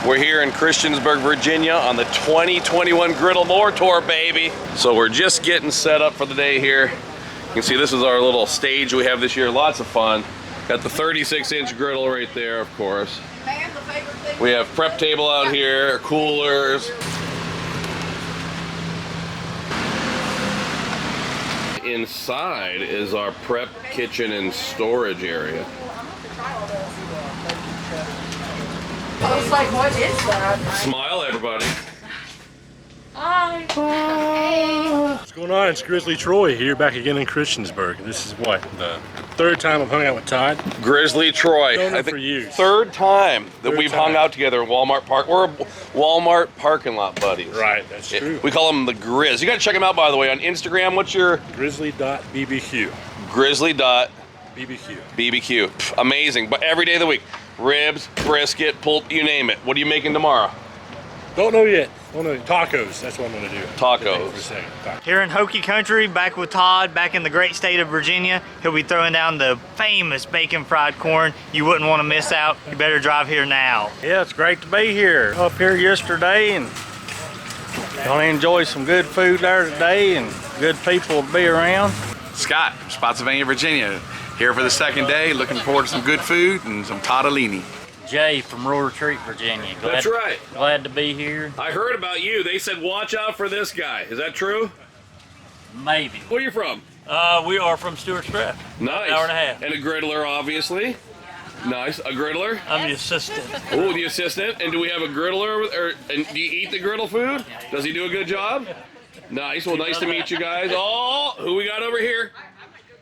We're here in Christiansburg, Virginia on the 2021 Griddle More Tour, baby. So we're just getting set up for the day here. You can see this is our little stage we have this year. Lots of fun. Got the 36-inch griddle right there, of course. We have prep table out here, coolers. Inside is our prep kitchen and storage area. I was like, what is that? Smile, everybody. Hi. What's going on? It's Grizzly Troy here, back again in Christiansburg. This is what, the third time I've hung out with Todd? Grizzly Troy. Known him I think for years. third time that we've hung out together in Walmart Park. We're Walmart parking lot buddies. Right, that's true. We call them the Grizz. You got to check them out, by the way, on Instagram. What's your? Grizzly.bbq. Grizzly.bbq. BBQ. Amazing. But every day of the week. Ribs, brisket, pulled, you name it. What are you making tomorrow? Don't know yet. Don't know. Tacos. That's what I'm going to do. Tacos. Here in Hokey Country, back with Todd, back in the great state of Virginia. He'll be throwing down the famous bacon fried corn. You wouldn't want to miss out. You better drive here now. Yeah, it's great to be here. Up here yesterday and gonna enjoy some good food there today and good people to be around. Scott from Spotsylvania, Virginia. Here for the second day, looking forward to some good food and some Toddeloni. Jay from Rural Retreat, Virginia. That's right. Glad to be here. I heard about you. They said watch out for this guy. Is that true? Maybe. Where are you from? We are from Stewart's Prep. Nice. An hour and a half. And a griddler, obviously. Nice. A griddler? I'm the assistant. Oh, the assistant. And do we have a griddler? And do you eat the griddle food? Does he do a good job? Nice. Well, nice to meet you guys. Oh, who we got over here?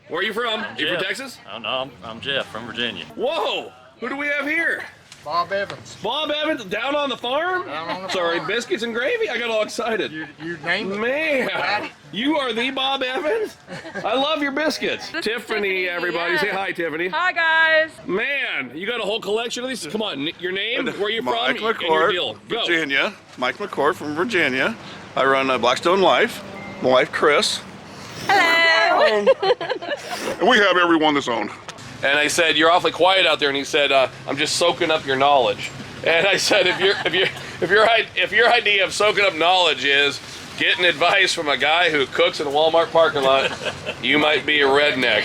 Where are you from? You from Texas? Oh, no, I'm Jeff from Virginia. Whoa! Who do we have here? Bob Evans. Bob Evans, down on the farm? Sorry, biscuits and gravy? I got all excited. You named it. Man, you are the Bob Evans? I love your biscuits. Tiffany, everybody. Say hi, Tiffany. Hi, guys. Man, you got a whole collection of these? Come on, your name, where you from, Mike and your McCord, deal. Go. Virginia. Mike McCord from Virginia. I run Blackstone Life. My wife, Chris. Hello. And we have everyone that's owned. And I said, you're awfully quiet out there. And he said, I'm just soaking up your knowledge. And I said, if your idea of soaking up knowledge is getting advice from a guy who cooks in a Walmart parking lot, you might be a redneck.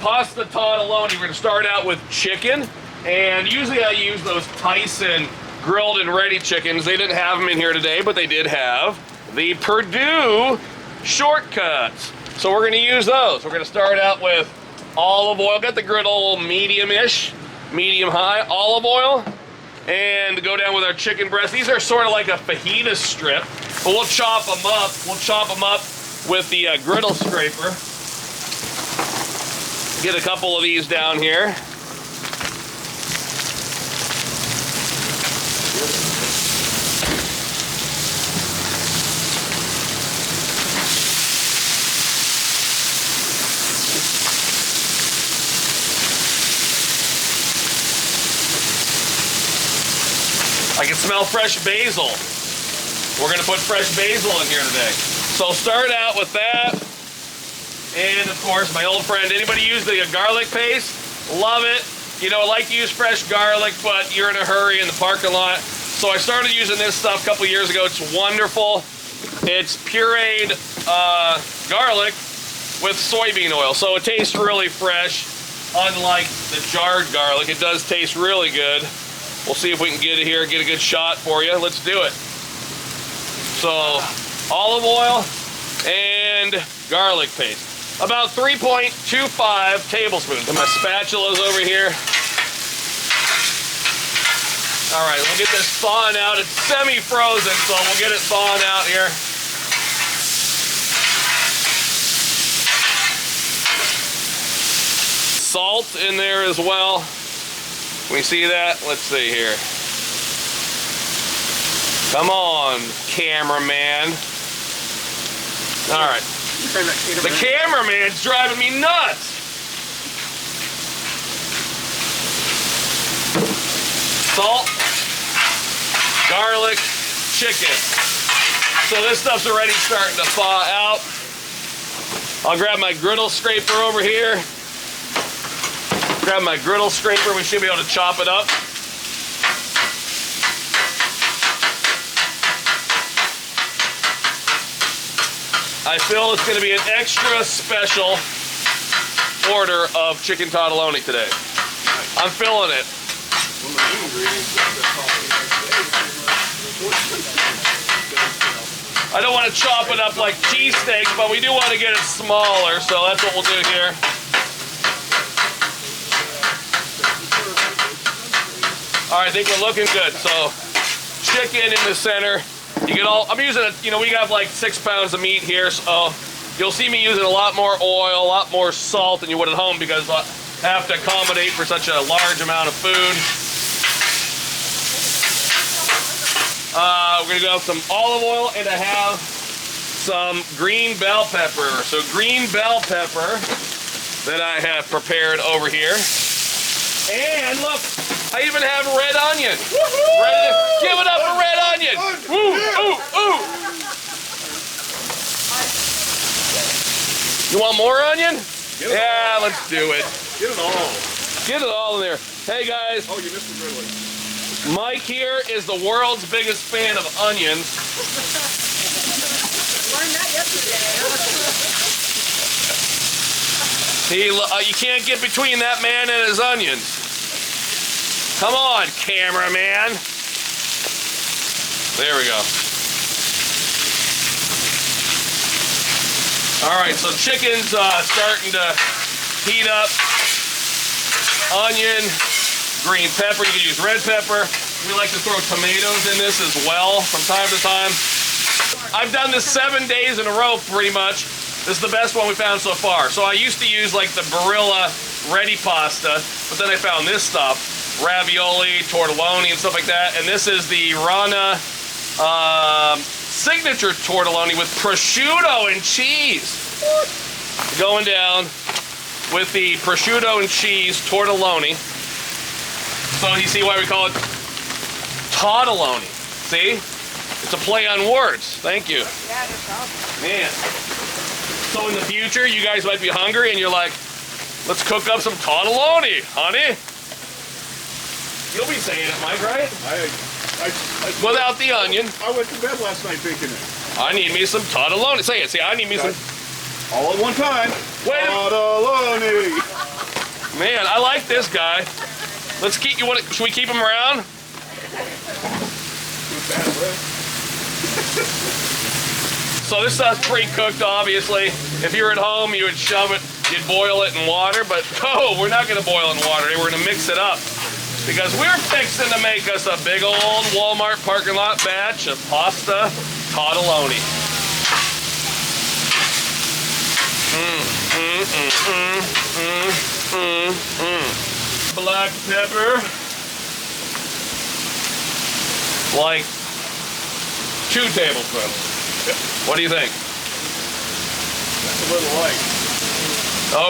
Pasta Toddeloni. We're gonna start out with chicken. And usually I use those Tyson grilled and ready chickens. They didn't have them in here today, but they did have the Purdue shortcuts. So we're gonna use those. We're gonna start out with olive oil. Got the griddle medium-ish, medium-high olive oil, and go down with our chicken breast. These are sort of like a fajita strip, but we'll chop them up. We'll chop them up with the griddle scraper. Get a couple of these down here. I can smell fresh basil. We're gonna put fresh basil in here today. So I'll start out with that. And of course, my old friend, anybody use the garlic paste? Love it. You know, I like to use fresh garlic, but you're in a hurry in the parking lot. So I started using this stuff a couple years ago. It's wonderful. It's pureed garlic with soybean oil. So it tastes really fresh, unlike the jarred garlic. It does taste really good. We'll see if we can get it here, get a good shot for you. Let's do it. So, olive oil and garlic paste. About 3.25 tablespoons. And my spatula's over here. All right, we'll get this thawing out. It's semi-frozen, so we'll get it thawing out here. Salt in there as well. Can we see that? Let's see here. Come on, cameraman. All right. The cameraman's driving me nuts. Salt, garlic, chicken. So this stuff's already starting to thaw out. I'll grab my griddle scraper over here. Grab my griddle scraper, we should be able to chop it up. I feel it's going to be an extra special order of chicken Toddeloni today. I'm feeling it. I don't want to chop it up like cheesesteaks, but we do want to get it smaller, so that's what we'll do here. All right, I think we're looking good. So, chicken in the center. You get all, I'm using, we have like 6 pounds of meat here, so you'll see me using a lot more oil, a lot more salt than you would at home because I have to accommodate for such a large amount of food. We're gonna go with some olive oil, and I have some green bell pepper. So green bell pepper that I have prepared over here. And look, I even have red onion. Ready to give it up for red onion. Ooh, ooh, ooh. You want more onion? Yeah, let's do it. Get it all. Get it all in there. Hey guys. Oh, you missed the griddling. Mike here is the world's biggest fan of onions. Learned that yesterday. You can't get between that man and his onions. Come on, cameraman. There we go. All right, so chicken's starting to heat up. Onion, green pepper, you can use red pepper. We like to throw tomatoes in this as well from time to time. I've done this 7 days in a row pretty much. This is the best one we found so far. So I used to use like the Barilla ready pasta, but then I found this stuff, ravioli, tortelloni, and stuff like that. And this is the Rana signature tortelloni with prosciutto and cheese. Going down with the prosciutto and cheese tortelloni. So you see why we call it Toddeloni. See? It's a play on words. Thank you. Yeah, that's awesome. Man. So in the future, you guys might be hungry and you're like, let's cook up some Toddeloni, honey. You'll be saying it, Mike, right? Without the onion. I went to bed last night thinking it. I need me some Toddeloni. Say it. See, I need me some. All at one time. Wait a minute. Toddeloni. Man, I like this guy. Let's keep. Should we keep him around? So this stuff's pre-cooked, obviously. If you're at home, you would shove it, you'd boil it in water, but no, we're not gonna boil it in water. We're gonna mix it up because we're fixing to make us a big old Walmart parking lot batch of pasta Toddeloni. Black pepper, like 2 tablespoons. What do you think? That's a little light.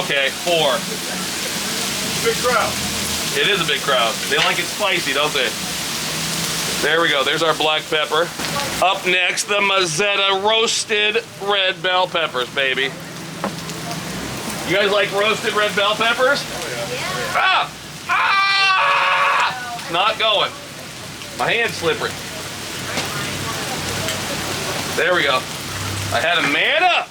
Okay, 4. Big crowd. It is a big crowd. They like it spicy, don't they? There we go. There's our black pepper. Up next, the Mazzetta roasted red bell peppers, baby. You guys like roasted red bell peppers? Oh, yeah. Ah! Ah! Not going. My hand's slippery. There we go. I had a man up.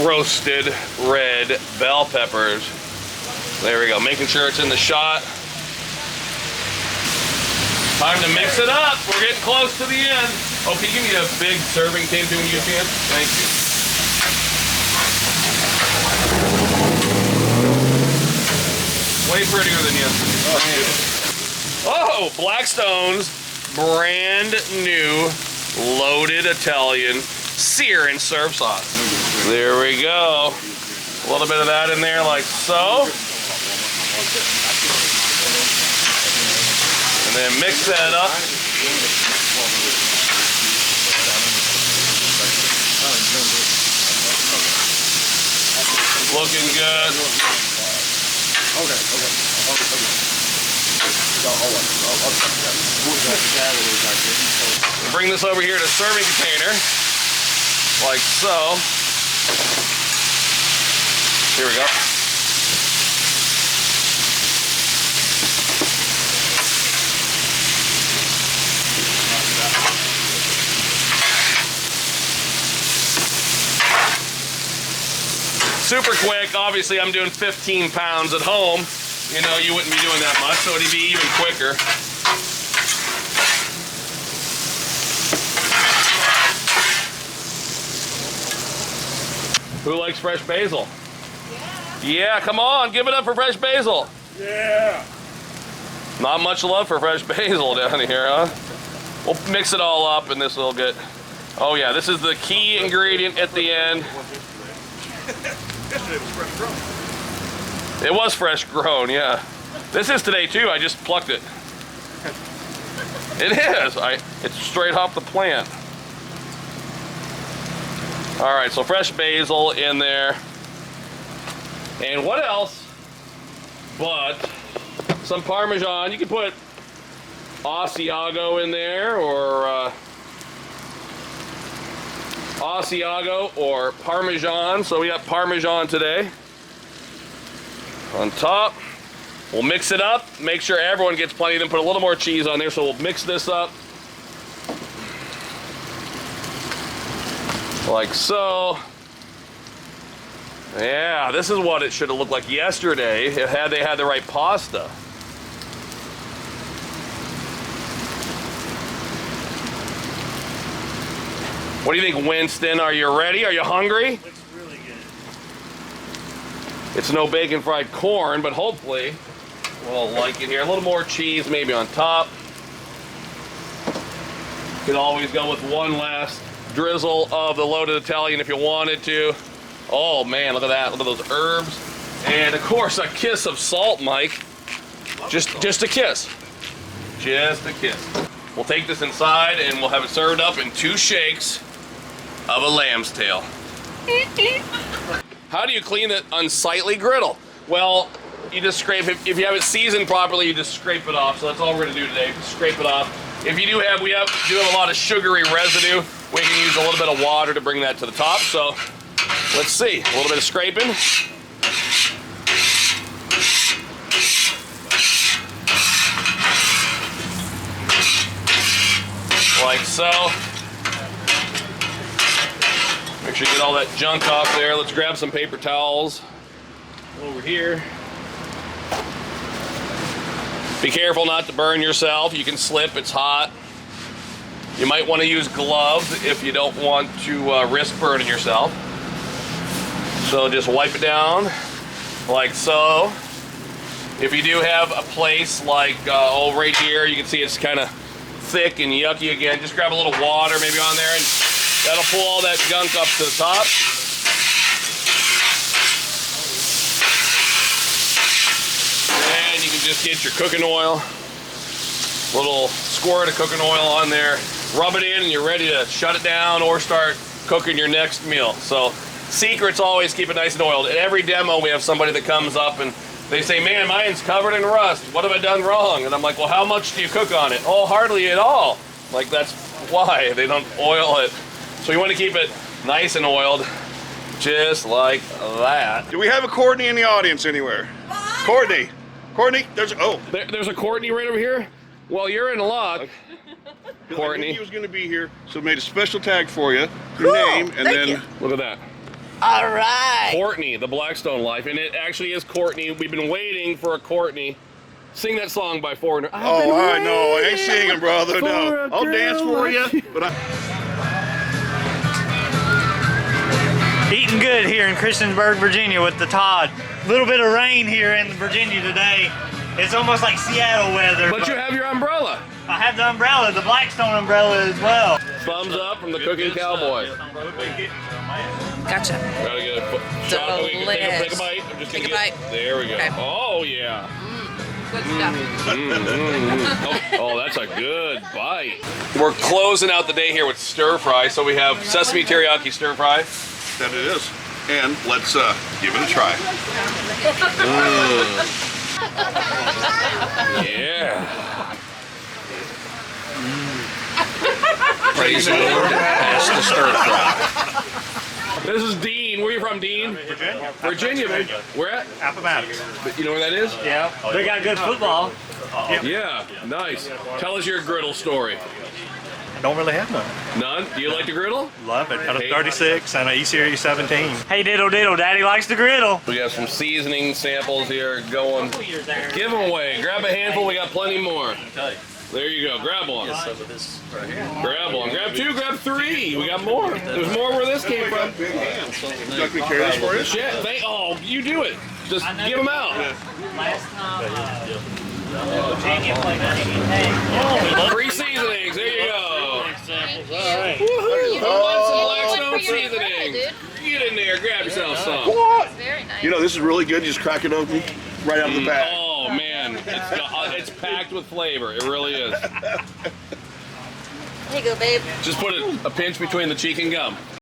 Roasted red bell peppers. There we go. Making sure it's in the shot. Time to mix it up. We're getting close to the end. Oh, can you give me a big serving tin when you get a chance? Thank you. Way prettier than yesterday. Oh, Blackstone's brand new loaded Italian sear and serve sauce. There we go. A little bit of that in there like so. And then mix that up. Looking good. Bring this over here to serving container, like so. Here we go. super quick. Obviously, I'm doing 15 pounds at home. You know, you wouldn't be doing that much, so it'd be even quicker. Who likes fresh basil? Yeah, come on, give it up for fresh basil. Yeah. Not much love for fresh basil down here, huh? We'll mix it all up and this will get... Oh yeah, this is the key ingredient at the end. It was fresh grown, yeah. This is today too, I just plucked it. It is, it's straight off the plant. All right, so fresh basil in there. And what else but some Parmesan. You can put Asiago in there, or Asiago or Parmesan. So we got Parmesan today on top. We'll mix it up, make sure everyone gets plenty, then put a little more cheese on there. So we'll mix this up like so. Yeah, this is what it should have looked like yesterday had they had the right pasta. What do you think, Winston? Are you ready? Are you hungry? Looks really good. It's no bacon fried corn, but hopefully we'll like it here. A little more cheese maybe on top. You could always go with one last drizzle of the loaded Italian if you wanted to. Oh man, look at that. Look at those herbs. And of course, a kiss of salt, Mike. Just a kiss. Just a kiss. We'll take this inside and we'll have it served up in 2 shakes of a lamb's tail. How do you clean an unsightly griddle? Well, you just scrape it. If you have it seasoned properly, you just scrape it off. So that's all we're gonna do today, scrape it off. If you do have, we do have a lot of sugary residue. We can use a little bit of water to bring that to the top. So let's see, a little bit of scraping. Like so. Make sure you get all that junk off there. Let's grab some paper towels over here. Be careful not to burn yourself. You can slip, it's hot. You might want to use gloves if you don't want to risk burning yourself. So just wipe it down like so. If you do have a place like, oh, right here, you can see it's kind of thick and yucky again. Just grab a little water maybe on there and that'll pull all that gunk up to the top. And you can just get your cooking oil, little squirt of cooking oil on there, rub it in and you're ready to shut it down or start cooking your next meal. So secret's always keep it nice and oiled. At every demo we have somebody that comes up and they say, man, mine's covered in rust. What have I done wrong? And I'm like, well, how much do you cook on it? Oh, hardly at all. Like, that's why they don't oil it. So you want to keep it nice and oiled, just like that. Do we have a Courtney in the audience anywhere? Courtney. Courtney, there's There's a Courtney right over here? Well, you're in luck, Courtney. I knew he was going to be here, so I made a special tag for you, your name, and then... Look at that. All right. Courtney, the Blackstone Life, and it actually is Courtney. We've been waiting for a Courtney. Sing that song by Foreigner. Oh, I know. I ain't singing, brother. No. I'll dance for you, but Eating good here in Christiansburg, Virginia with the Todd. A little bit of rain here in Virginia today. It's almost like Seattle weather. But you have your umbrella. I have the umbrella, the Blackstone umbrella as well. Thumbs up from the Cooking Cowboy. Gotcha. Gotta get a shot. Okay, take a bite. I'm just gonna get. There we go. Okay. Oh yeah. Good stuff. Oh, that's a good bite. We're closing out the day here with stir fry. So we have sesame teriyaki stir fry. that it is. And let's give it a try. Yeah. Praise the Lord. Pass the stir fry. This is Dean. Where are you from, Dean? Virginia. Virginia, man. Where at? Appomattox. You know where that is? Yeah. They got good football. Yeah, nice. Tell us your griddle story. don't really have none. None? Do you like the griddle? Love it. Got a 36 and a E-Series 17. Hey, diddle diddle, Daddy likes the griddle. We got some seasoning samples here going. Give them away. Grab a handful. We got plenty more. There you go. Grab one. Grab one. Grab two. Grab three. We got more. There's more where this came from. Would you like me to carry this for you? Shit. Oh, you do it. Just give them out. Last time, Virginia played Free seasonings. There you go. Alright. Woohoo! Who wants some Blackstone for your griddle, seasoning? dude. Get in there. Grab yourself some. What? Very nice. You know, this is really good. Just crack it open right out of the bag. Oh man, it's packed with flavor. It really is. Here you go, babe. Just put a pinch between the cheek and gum.